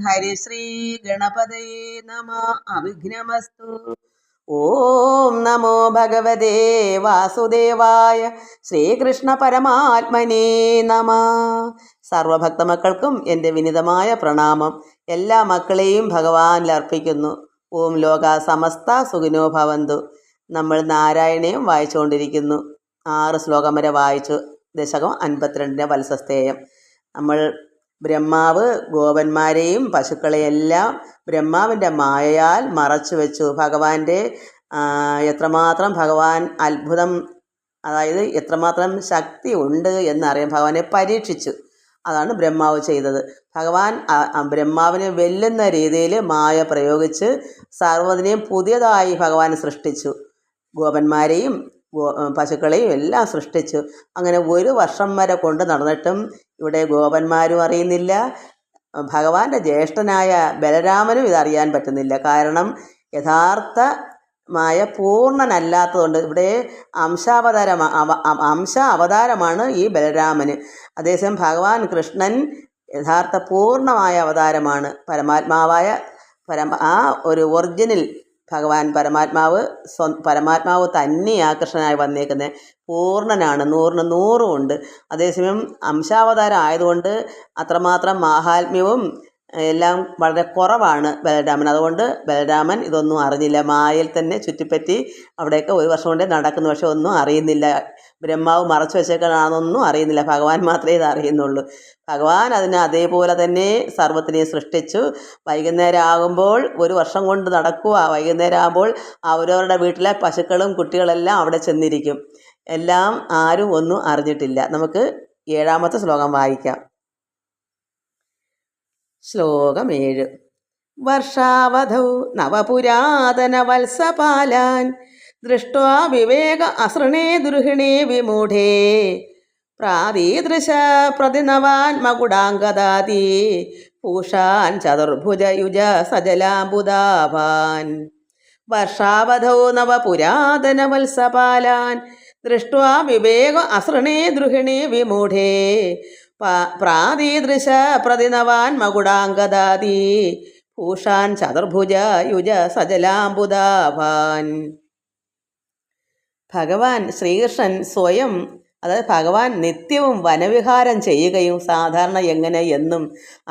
ഹരിശ്രീ ഗണപതയേ നമ. അവിഘ്നമസ്തു. ഓം നമോ ഭഗവതേ വാസുദേവായ. ശ്രീകൃഷ്ണ പരമാത്മനേ നമ. സർവഭക്തമക്കൾക്കും എൻ്റെ വിനിതമായ പ്രണാമം. എല്ലാ മക്കളെയും ഭഗവാനിൽ അർപ്പിക്കുന്നു. ഓം ലോക സമസ്ത സുഖിനോ ഭവന്തു. നമ്മൾ നാരായണീയം വായിച്ചുകൊണ്ടിരിക്കുന്നു. 6 ശ്ലോകം വരെ വായിച്ചു. ദശകം 52 വത്സസ്തേയം. നമ്മൾ ബ്രഹ്മാവ് ഗോപന്മാരെയും പശുക്കളെയെല്ലാം ബ്രഹ്മാവിൻ്റെ മായയാൽ മറച്ചു വെച്ചു. ഭഗവാന്റെ എത്രമാത്രം ഭഗവാൻ അത്ഭുതം, അതായത് എത്രമാത്രം ശക്തി ഉണ്ട് എന്നറിയാൻ ഭഗവാനെ പരീക്ഷിച്ചു. അതാണ് ബ്രഹ്മാവ് ചെയ്തത്. ഭഗവാൻ ബ്രഹ്മാവിനെ വെല്ലുന്ന രീതിയിൽ മായ പ്രയോഗിച്ച് സർവ്വതിനെയും പുതിയതായി ഭഗവാൻ സൃഷ്ടിച്ചു. ഗോപന്മാരെയും പശുക്കളെയും എല്ലാം സൃഷ്ടിച്ചു. അങ്ങനെ 1 വർഷം വരെ കൊണ്ട് നടന്നിട്ടും ഇവിടെ ഗോപന്മാരും അറിയുന്നില്ല, ഭഗവാന്റെ ജ്യേഷ്ഠനായ ബലരാമനും ഇതറിയാൻ പറ്റുന്നില്ല. കാരണം യഥാർത്ഥമായ പൂർണ്ണനല്ലാത്തതുകൊണ്ട് ഇവിടെ അംശ അവതാരമാണ് ഈ ബലരാമന്. അതേസമയം ഭഗവാൻ കൃഷ്ണൻ യഥാർത്ഥ പൂർണ്ണമായ അവതാരമാണ്. പരമാത്മാവായ ആ ഒരു ഒറിജിനൽ ഭഗവാൻ പരമാത്മാവ് തന്നെയാണ് കൃഷ്ണനായി വന്നേക്കുന്നത്. പൂർണ്ണനാണ്, 100ന് 100 ഉണ്ട്. അതേസമയം അംശാവതാരം ആയതുകൊണ്ട് അത്രമാത്രം മാഹാത്മ്യവും എല്ലാം വളരെ കുറവാണ് ബലരാമൻ. അതുകൊണ്ട് ബലരാമൻ ഇതൊന്നും അറിഞ്ഞില്ല. മായയിൽ തന്നെ ചുറ്റിപ്പറ്റി അവിടെയൊക്കെ 1 വർഷം കൊണ്ടേ നടക്കുന്നു. പക്ഷെ ഒന്നും അറിയുന്നില്ല. ബ്രഹ്മാവ് മറച്ചു വെച്ചേക്കാണെന്നൊന്നും അറിയുന്നില്ല. ഭഗവാൻ മാത്രമേ ഇത് അറിയുന്നുള്ളൂ. ഭഗവാൻ അതിനെ അതേപോലെ തന്നെ സർവ്വത്തിനെ സൃഷ്ടിച്ചു. വൈകുന്നേരം ആകുമ്പോൾ 1 വർഷം കൊണ്ട് നടക്കുക. വൈകുന്നേരം ആകുമ്പോൾ അവരവരുടെ വീട്ടിലെ പശുക്കളും കുട്ടികളെല്ലാം അവിടെ ചെന്നിരിക്കും. എല്ലാം ആരും ഒന്നും അറിഞ്ഞിട്ടില്ല. നമുക്ക് 7ാമത്തെ ശ്ലോകം വായിക്കാം. ശ്ലോകം 7. വർഷാവധൗ നവപുരാതന വത്സപാലാൻ ദൃഷ്ട്വാ വിവേക അസൃണേ ദുർഹിണേ വിമൂഢേ പ്രാതീദൃശ പ്രതിനവാൻ മകുടാംഗദാതി പൂഷാൻ ചതുർഭുജയുജ സജലാംബുദാഭാൻ. വർഷാവധൗ നവപുരാതന വത്സപാലാൻ ദൃഷ്ട്വാ വിവേക അസൃണേ ദൃഹിണേ വിമൂഢേ പ്രാതീദൃശ പ്രതിനവാൻ മകുടാംഗദാതി പൂഷാൻ ചതുർഭുജ യുജ സജലാംബുദാഭാൻ. ഭഗവാൻ ശ്രീകൃഷ്ണൻ സ്വയം, അതായത് ഭഗവാൻ നിത്യവും വനവിഹാരം ചെയ്യുകയും സാധാരണ എങ്ങനെ എന്നും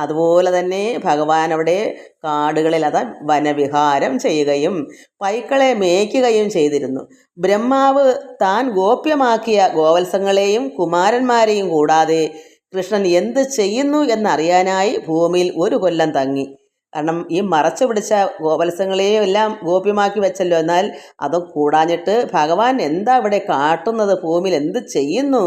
അതുപോലെ തന്നെ ഭഗവാൻ അവിടെ കാടുകളിൽ വനവിഹാരം ചെയ്യുകയും പൈക്കളെ മേയ്ക്കുകയും ചെയ്തിരുന്നു. ബ്രഹ്മാവ് താൻ ഗോപ്യമാക്കിയ ഗോവത്സങ്ങളെയും കുമാരന്മാരെയും കൂടാതെ കൃഷ്ണൻ എന്ത് ചെയ്യുന്നു എന്നറിയാനായി ഭൂമിയിൽ 1 കൊല്ലം തങ്ങി. കാരണം ഈ മറച്ചു പിടിച്ച ഗോവത്സങ്ങളെയും എല്ലാം ഗോപ്യമാക്കി വെച്ചല്ലോ. എന്നാൽ അത് കൂടാഞ്ഞിട്ട് ഭഗവാൻ എന്താ ഇവിടെ കാട്ടുന്നത്, ഭൂമിയിൽ എന്ത് ചെയ്യുന്നു,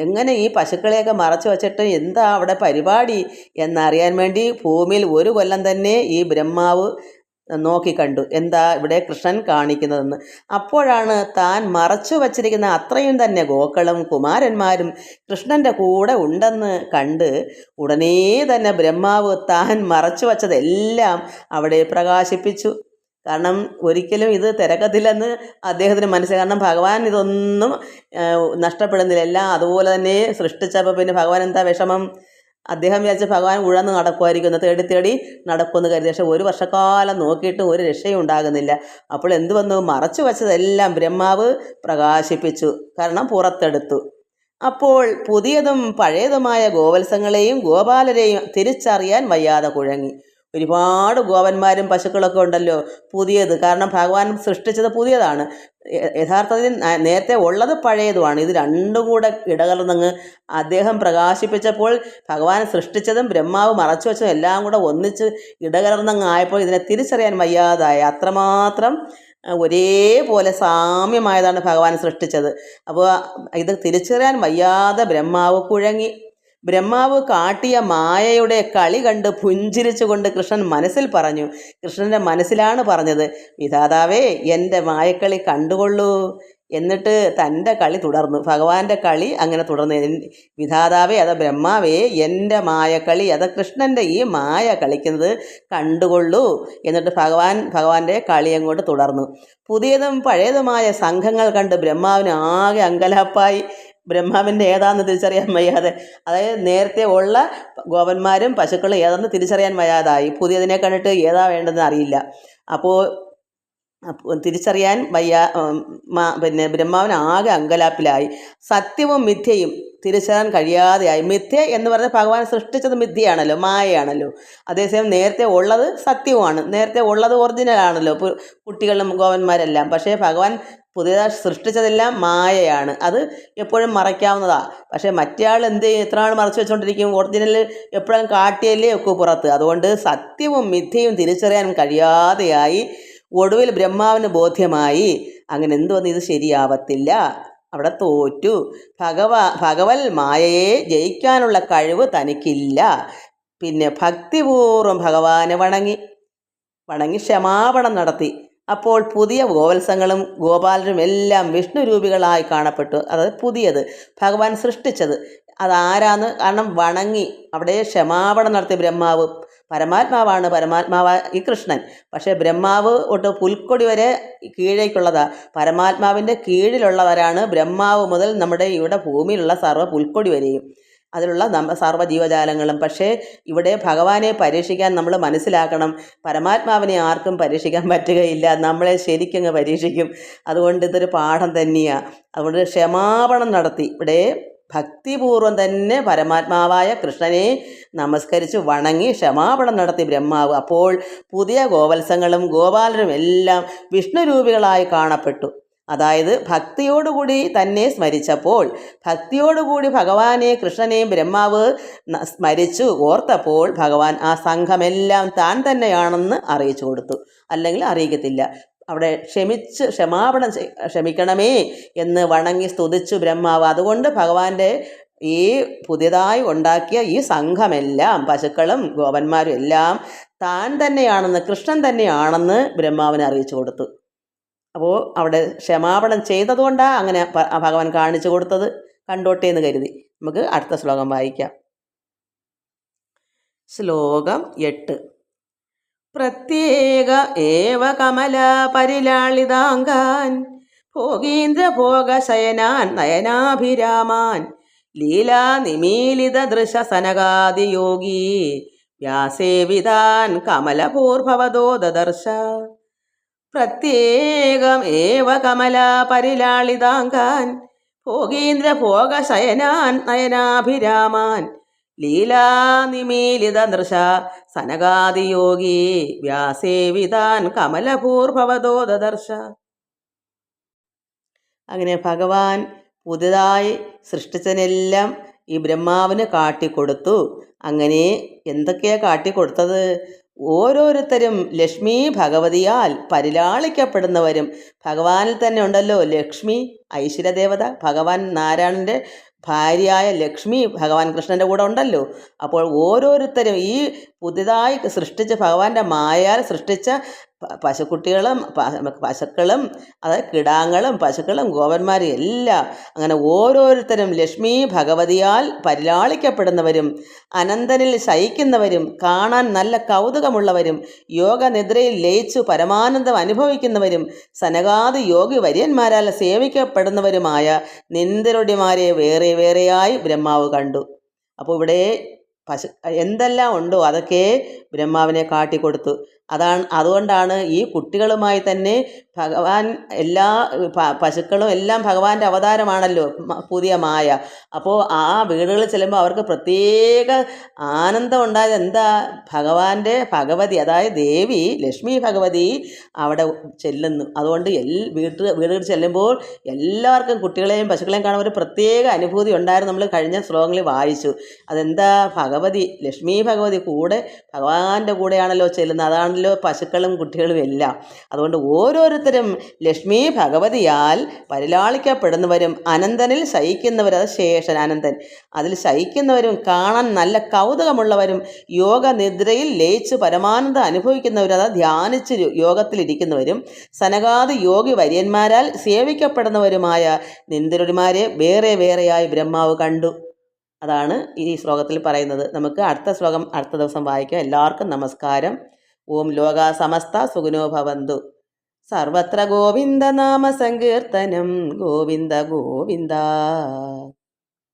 എങ്ങനെ ഈ പശുക്കളെയൊക്കെ മറച്ചു വച്ചിട്ട് എന്താ അവിടെ പരിപാടി എന്നറിയാൻ വേണ്ടി ഭൂമിയിൽ 1 കൊല്ലം തന്നെ ഈ ബ്രഹ്മാവ് നോക്കിക്കണ്ടു എന്താ ഇവിടെ കൃഷ്ണൻ കാണിക്കുന്നതെന്ന്. അപ്പോഴാണ് താൻ മറച്ചു വച്ചിരിക്കുന്ന അത്രയും തന്നെ ഗോക്കളും കുമാരന്മാരും കൃഷ്ണൻ്റെ കൂടെ ഉണ്ടെന്ന് കണ്ട് ഉടനെ തന്നെ ബ്രഹ്മാവ് താൻ മറച്ചു വച്ചതെല്ലാം അവിടെ പ്രകാശിപ്പിച്ചു. കാരണം ഒരിക്കലും ഇത് തിരക്കത്തില്ലെന്ന് അദ്ദേഹത്തിന് മനസ്സിലായി. കാരണം ഭഗവാൻ ഇതൊന്നും നഷ്ടപ്പെടുന്നില്ല. എല്ലാം അതുപോലെ തന്നെ സൃഷ്ടിച്ചപ്പോൾ പിന്നെ ഭഗവാൻ എന്താ വിഷമം? അദ്ദേഹം വിചാരിച്ച ഭഗവാൻ ഉഴന്ന് നടക്കുമായിരിക്കുന്നു, തേടി നടക്കുമെന്ന് കരുതി. പക്ഷെ 1 വർഷക്കാലം നോക്കിയിട്ട് ഒരു രക്ഷയും ഉണ്ടാകുന്നില്ല. അപ്പോൾ എന്തു വന്നു? മറച്ചു വച്ചതെല്ലാം ബ്രഹ്മാവ് പ്രകാശിപ്പിച്ചു. കാരണം പുറത്തെടുത്തു. അപ്പോൾ പുതിയതും പഴയതുമായ ഗോവത്സങ്ങളെയും ഗോപാലരെയും തിരിച്ചറിയാൻ വയ്യാതെ കുഴങ്ങി. ഒരുപാട് ഗോപന്മാരും പശുക്കളൊക്കെ ഉണ്ടല്ലോ, പുതിയത്. കാരണം ഭഗവാൻ സൃഷ്ടിച്ചത് പുതിയതാണ്. യഥാർത്ഥത്തിൽ നേരത്തെ ഉള്ളത് പഴയതുമാണ്. ഇത് രണ്ടും കൂടെ ഇടകലർന്നങ്ങ് അദ്ദേഹം പ്രകാശിപ്പിച്ചപ്പോൾ ഭഗവാൻ സൃഷ്ടിച്ചതും ബ്രഹ്മാവ് മറച്ചു വെച്ചതും എല്ലാം കൂടെ ഒന്നിച്ച് ഇടകലർന്നങ്ങ് ആയപ്പോൾ ഇതിനെ തിരിച്ചറിയാൻ വയ്യാതായി. അത്രമാത്രം ഒരേപോലെ സാമ്യമായതാണ് ഭഗവാൻ സൃഷ്ടിച്ചത്. അപ്പോൾ ഇത് തിരിച്ചറിയാൻ വയ്യാതെ ബ്രഹ്മാവ് കുഴങ്ങി. ബ്രഹ്മാവ് കാട്ടിയ മായയുടെ കളി കണ്ട് പുഞ്ചിരിച്ചുകൊണ്ട് കൃഷ്ണൻ മനസ്സിൽ പറഞ്ഞു. കൃഷ്ണൻ്റെ മനസ്സിലാണ് പറഞ്ഞത്, വിധാതാവേ എൻ്റെ മായക്കളി കണ്ടുകൊള്ളൂ. എന്നിട്ട് തൻ്റെ കളി തുടർന്നു. ഭഗവാന്റെ കളി അങ്ങനെ തുടർന്നു. വിധാതാവേ, ബ്രഹ്മാവേ, എൻ്റെ മായക്കളി, കൃഷ്ണൻ്റെ ഈ മായ കളിക്കുന്നത് കണ്ടുകൊള്ളൂ. എന്നിട്ട് ഭഗവാന്റെ കളി അങ്ങോട്ട് തുടർന്നു. പുതിയതും പഴയതുമായ സംഘങ്ങൾ കണ്ട് ബ്രഹ്മാവിന് ആകെ അങ്കലാപ്പായി. ബ്രഹ്മാവിൻ്റെ ഏതാണെന്ന് തിരിച്ചറിയാൻ വയ്യാതെ, അതായത് നേരത്തെ ഉള്ള ഗോപന്മാരും പശുക്കളും ഏതാണെന്ന് തിരിച്ചറിയാൻ വയ്യാതായി. പുതിയതിനെ കണ്ടിട്ട് ഏതാ വേണ്ടതെന്ന് അറിയില്ല. അപ്പോൾ തിരിച്ചറിയാൻ വയ്യ. പിന്നെ ബ്രഹ്മാവിന് ആകെ അങ്കലാപ്പിലായി. സത്യവും മിഥ്യയും തിരിച്ചറിയാൻ കഴിയാതെയായി. മിഥ്യ എന്ന് പറഞ്ഞാൽ ഭഗവാൻ സൃഷ്ടിച്ചത് മിഥ്യയാണല്ലോ, മായയാണല്ലോ. അതേസമയം നേരത്തെ ഉള്ളത് സത്യവുമാണ്. നേരത്തെ ഉള്ളത് ഒറിജിനലാണല്ലോ, കുട്ടികളും ഗോപന്മാരെല്ലാം. പക്ഷേ ഭഗവാൻ പുതിയതായി സൃഷ്ടിച്ചതെല്ലാം മായയാണ്. അത് എപ്പോഴും മറയ്ക്കാവുന്നതാണ്. പക്ഷേ മറ്റേ ആൾ എന്ത് ചെയ്യും? എത്ര ആൾ മറച്ചു വെച്ചുകൊണ്ടിരിക്കും? ഒറിജിനൽ എപ്പോഴും കാട്ടിയല്ലേ ഒക്കെ പുറത്ത്. അതുകൊണ്ട് സത്യവും മിഥ്യയും തിരിച്ചറിയാൻ കഴിയാതെയായി. ഒടുവിൽ ബ്രഹ്മാവിന് ബോധ്യമായി, അങ്ങനെ എന്തോന്ന് ഇത് ശരിയാവത്തില്ല, അവിടെ തോറ്റു. ഭഗവൽ മായയെ ജയിക്കാനുള്ള കഴിവ് തനിക്കില്ല. പിന്നെ ഭക്തിപൂർവ്വം ഭഗവാനെ വണങ്ങി ക്ഷമാപണം നടത്തി. അപ്പോൾ പുതിയ ഗോവത്സങ്ങളും ഗോപാലരും എല്ലാം വിഷ്ണു രൂപികളായി കാണപ്പെട്ടു. അതായത് പുതിയത് ഭഗവാൻ സൃഷ്ടിച്ചത് അതാരാന്ന് കാരണം വണങ്ങി അവിടെ ക്ഷമാപണം നടത്തി. ബ്രഹ്മാവ് പരമാത്മാവാണ്, ഈ കൃഷ്ണൻ. പക്ഷേ ബ്രഹ്മാവ് തൊട്ട് പുൽക്കൊടി വരെ കീഴേക്കുള്ളതാണ്. പരമാത്മാവിൻ്റെ കീഴിലുള്ളവരാണ് ബ്രഹ്മാവ് മുതൽ നമ്മുടെ ഇവിടെ ഭൂമിയിലുള്ള സർവ്വ പുൽക്കൊടി വരെയും അതിലുള്ള സർവ്വ ജീവജാലങ്ങളും. പക്ഷേ ഇവിടെ ഭഗവാനെ പരീക്ഷിക്കാൻ നമ്മൾ മനസ്സിലാക്കണം, പരമാത്മാവിനെ ആർക്കും പരീക്ഷിക്കാൻ പറ്റുകയില്ല, നമ്മളെ ശരിക്കങ്ങ് പരീക്ഷിക്കും. അതുകൊണ്ട് ഇതൊരു പാഠം തന്നെയാണ്. അതുകൊണ്ട് ക്ഷമാപണം നടത്തി ഇവിടെ ഭക്തിപൂർവ്വം തന്നെ പരമാത്മാവായ കൃഷ്ണനെ നമസ്കരിച്ച് വണങ്ങി ക്ഷമാപണം നടത്തി ബ്രഹ്മാവ്. അപ്പോൾ പുതിയ ഗോവത്സങ്ങളും ഗോപാലരും എല്ലാം വിഷ്ണു രൂപികളായി കാണപ്പെട്ടു. അതായത് ഭക്തിയോടുകൂടി തന്നെ സ്മരിച്ചപ്പോൾ, ഭക്തിയോടുകൂടി ഭഗവാനെ കൃഷ്ണനെയും ബ്രഹ്മാവ് സ്മരിച്ചു ഓർത്തപ്പോൾ ഭഗവാൻ ആ സംഘമെല്ലാം താൻ തന്നെയാണെന്ന് അറിയിച്ചു കൊടുത്തു. അല്ലെങ്കിൽ അറിയിക്കത്തില്ല. അവിടെ ക്ഷമിക്കണമേ എന്ന് വണങ്ങി സ്തുതിച്ചു ബ്രഹ്മാവ്. അതുകൊണ്ട് ഭഗവാന്റെ ഈ പുതിയതായി ഉണ്ടാക്കിയ ഈ സംഘമെല്ലാം പശുക്കളും ഗോപന്മാരും എല്ലാം താൻ തന്നെയാണെന്ന്, കൃഷ്ണൻ തന്നെയാണെന്ന് ബ്രഹ്മാവിനെ അറിയിച്ചു കൊടുത്തു. അപ്പോൾ അവിടെ ക്ഷമാപണം ചെയ്തതുകൊണ്ടാണ് അങ്ങനെ ഭഗവാൻ കാണിച്ചു കൊടുത്തത്. കണ്ടോട്ടെ എന്ന് കരുതി. നമുക്ക് അടുത്ത ശ്ലോകം വായിക്കാം. ശ്ലോകം 8. പ്രത്യേക ഏവ കമല പരിലാളിതാംഗാൻ ഭോഗീന്ദ്രഭോഗശയനാൻ നയനാഭിരാമാൻ ലീലാ നിമീലിത ദൃശ സനകാദിയോഗി വ്യാസേവിതാൻ കമലപൂർഭവതോ ദദർശ. പ്രത്യേകം ഏവ കമല പരിലാളിതാംഗാൻ ഭോഗീന്ദ്രഭോഗശയനാൻ നയനാഭിരാമാൻ ലീലാനിമീലിത നൃശ സനകാദിയോഗി വ്യാസേവിതാൻ കമലപൂർഭവതോ ദദർശ. അങ്ങനെ ഭഗവാൻ പുതുതായി സൃഷ്ടിച്ചതിനെല്ലാം ഈ ബ്രഹ്മാവിന് കാട്ടിക്കൊടുത്തു. അങ്ങനെ എന്തൊക്കെയാണ് കാട്ടിക്കൊടുത്തത്? ഓരോരുത്തരും ലക്ഷ്മി ഭഗവതിയാൽ പരിലാളിക്കപ്പെടുന്നവരും. ഭഗവാനിൽ തന്നെ ഉണ്ടല്ലോ ലക്ഷ്മി, ഐശ്വര്യദേവത. ഭഗവാൻ നാരായണൻ്റെ ഭാര്യയായ ലക്ഷ്മി ഭഗവാൻ കൃഷ്ണൻ്റെ കൂടെ ഉണ്ടല്ലോ. അപ്പോൾ ഓരോരുത്തരും ഈ പുതിയതായി സൃഷ്ടിച്ച ഭഗവാന്റെ മായാൽ സൃഷ്ടിച്ച പശുക്കുട്ടികളും പശുക്കളും അതായത് കിടാങ്ങളും പശുക്കളും ഗോപന്മാരും എല്ലാം അങ്ങനെ ഓരോരുത്തരും ലക്ഷ്മി ഭഗവതിയാൽ പരിലാളിക്കപ്പെടുന്നവരും അനന്തനിൽ ശയിക്കുന്നവരും കാണാൻ നല്ല കൗതുകമുള്ളവരും യോഗനിദ്രയിൽ ലയിച്ചു പരമാനന്ദം അനുഭവിക്കുന്നവരും സനകാദി യോഗി വര്യന്മാരാൽ സേവിക്കപ്പെടുന്നവരുമായ നിന്ദരുടിമാരെ വേറെ വേറെയായി ബ്രഹ്മാവ് കണ്ടു. അപ്പോൾ ഇവിടെ എന്തെല്ലാം ഉണ്ടോ അതൊക്കെ ബ്രഹ്മാവിനെ കാട്ടിക്കൊടുത്തു. അതുകൊണ്ടാണ് ഈ കുട്ടികളുമായി തന്നെ ഭഗവാൻ എല്ലാ പശുക്കളും എല്ലാം ഭഗവാന്റെ അവതാരമാണല്ലോ, പുതിയ മായ. അപ്പോൾ ആ വീടുകളിൽ ചെല്ലുമ്പോൾ അവർക്ക് പ്രത്യേക ആനന്ദം ഉണ്ടായത് എന്താ? ഭഗവതി അതായത് ദേവി ലക്ഷ്മി ഭഗവതി അവിടെ ചെല്ലുന്നു. അതുകൊണ്ട് വീടുകളിൽ ചെല്ലുമ്പോൾ എല്ലാവർക്കും കുട്ടികളെയും പശുക്കളെയും കാണുമ്പോൾ ഒരു പ്രത്യേക അനുഭൂതി ഉണ്ടായിരുന്നു. നമ്മൾ കഴിഞ്ഞ ശ്ലോകങ്ങളിൽ വായിച്ചു. അതെന്താ? ഭഗവതി ലക്ഷ്മി ഭഗവതി കൂടെ ഭഗവാന്റെ കൂടെയാണല്ലോ ചെല്ലുന്നത്. അതാണല്ലോ പശുക്കളും കുട്ടികളും എല്ലാം. അതുകൊണ്ട് ഓരോരുത്തരും ലക്ഷ്മി ഭഗവതിയാൽ പരിലാളിക്കപ്പെടുന്നവരും അനന്തനിൽ ശയിക്കുന്നവർ, അത് ശേഷൻ അനന്തൻ, അതിൽ ശയിക്കുന്നവരും കാണാൻ നല്ല കൗതുകമുള്ളവരും യോഗനിദ്രയിൽ ലയിച്ച് പരമാനന്ദം അനുഭവിക്കുന്നവരും, അത് ധ്യാനിച്ച് യോഗത്തിലിരിക്കുന്നവരും സനകാദി യോഗി വര്യന്മാരാൽ സേവിക്കപ്പെടുന്നവരുമായ നിന്ദരുടിമാരെ വേറെ വേറെയായി ബ്രഹ്മാവ് കണ്ടു. അതാണ് ഈ ശ്ലോകത്തിൽ പറയുന്നത്. നമുക്ക് അടുത്ത ശ്ലോകം അടുത്ത ദിവസം വായിക്കാം. എല്ലാവർക്കും നമസ്കാരം. ഓം ലോകാ സമസ്ത സുഖിനോ ഭവന്തു. സർവത്ര ഗോവിന്ദ നാമ സങ്കീർത്തനം. ഗോവിന്ദ ഗോവിന്ദ.